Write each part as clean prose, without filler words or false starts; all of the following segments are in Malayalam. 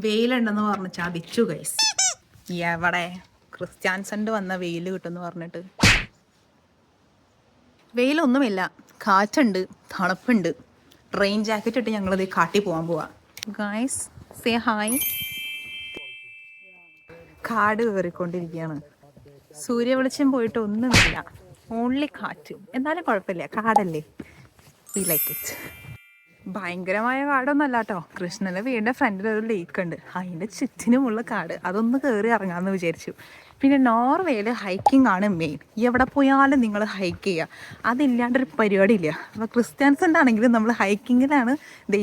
വെയിലുണ്ടെന്ന് പറഞ്ഞ് ചതിച്ചു ഗൈസ്. എവിടെ ക്രിസ്ത്യാൻസണ്ട് വന്ന വെയിൽ കിട്ടുമെന്ന് പറഞ്ഞിട്ട് വെയിലൊന്നുമില്ല, കാറ്റുണ്ട്, തണുപ്പുണ്ട്. റെയിൻ ജാക്കറ്റ് ഇട്ട് ഞങ്ങളിത് കാട്ടി പോകാൻ പോവാ. Guys say hi. കാട് കയറിക്കൊണ്ടിരിക്കുകയാണ്. സൂര്യ വെളിച്ചം പോയിട്ട് ഒന്നുമില്ല, ഓൺലി കാറ്റ്. എന്നാലും കുഴപ്പമില്ല, കാടല്ലേ, വി ലൈക്ക് ഇറ്റ്. ഭയങ്കരമായ കാടൊന്നല്ല കേട്ടോ. കൃഷ്ണൻ്റെ വീടിൻ്റെ ഫ്രണ്ടിൽ ഒരു ലേക്ക് ഉണ്ട്, അതിൻ്റെ ചുറ്റിനുമുള്ള കാട്. അതൊന്ന് കയറി ഇറങ്ങാമെന്ന് വിചാരിച്ചു. പിന്നെ നോർവേയിൽ ഹൈക്കിംഗ് ആണ് മെയിൻ. എവിടെ പോയാലും നിങ്ങൾ ഹൈക്ക് ചെയ്യുക, അതില്ലാണ്ടൊരു പരിപാടി ഇല്ല. അപ്പോൾ ക്രിസ്ത്യൻസിൻ്റെ ആണെങ്കിലും നമ്മൾ ഹൈക്കിങ്ങിലാണ്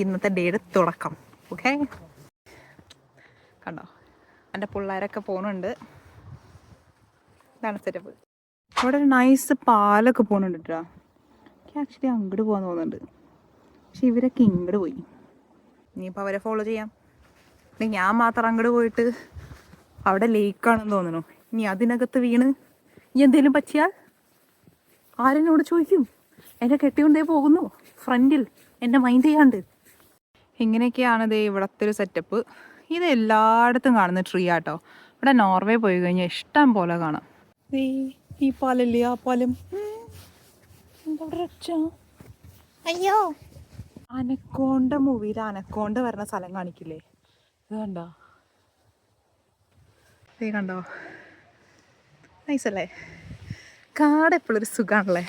ഇന്നത്തെ ഡേയുടെ തുടക്കം. ഓക്കെ, കണ്ടോ എൻ്റെ പിള്ളേരൊക്കെ പോകുന്നുണ്ട്. ഇതാണ് സെറ്റപ്പ്. അവിടെ ഒരു നൈസ് പാലൊക്കെ പോകുന്നുണ്ട് കേട്ടോ. എനിക്ക് ആക്ച്വലി അങ്ങോട്ട് പോകാൻ തോന്നുന്നുണ്ട്, പക്ഷെ ഇവരൊക്കെ ഇങ്ങോട്ട് പോയി. ഇനിയിപ്പോൾ അവരെ ഫോളോ ചെയ്യാം. അല്ലെങ്കിൽ ഞാൻ മാത്രം അങ്ങോട്ട് പോയിട്ട് അവിടെ ലേക്കാണെന്ന് തോന്നണു. ഇനി അതിനകത്ത് വീണ് ഇനി എന്തെങ്കിലും പറ്റിയാൽ ആരെന്നോട് ചോദിക്കും? എന്നെ കെട്ടിക്കൊണ്ടേ പോകുന്നു ഫ്രണ്ടിൽ, എന്നെ മൈൻഡ് ചെയ്യാണ്ട്. ഇങ്ങനെയൊക്കെയാണിത് ഇവിടുത്തെ ഒരു സെറ്റപ്പ്. ഇത് എല്ലായിടത്തും കാണുന്ന ട്രീ ആട്ടോ. ഇവിടെ നോർവേ പോയി കഴിഞ്ഞാൽ ഇഷ്ടം പോലെ കാണാം. ഈ പാലല്ലേ ആ പാലം. അയ്യോ, അനക്കോണ്ട മൂവിയിൽ അനക്കോണ്ട വരുന്ന സ്ഥലം കാണിക്കില്ലേ, ഇത് കണ്ടോ? ഇത് കണ്ടോ? നൈസല്ലേ? കാട് എപ്പോഴൊരു സുഖമാണല്ലേ.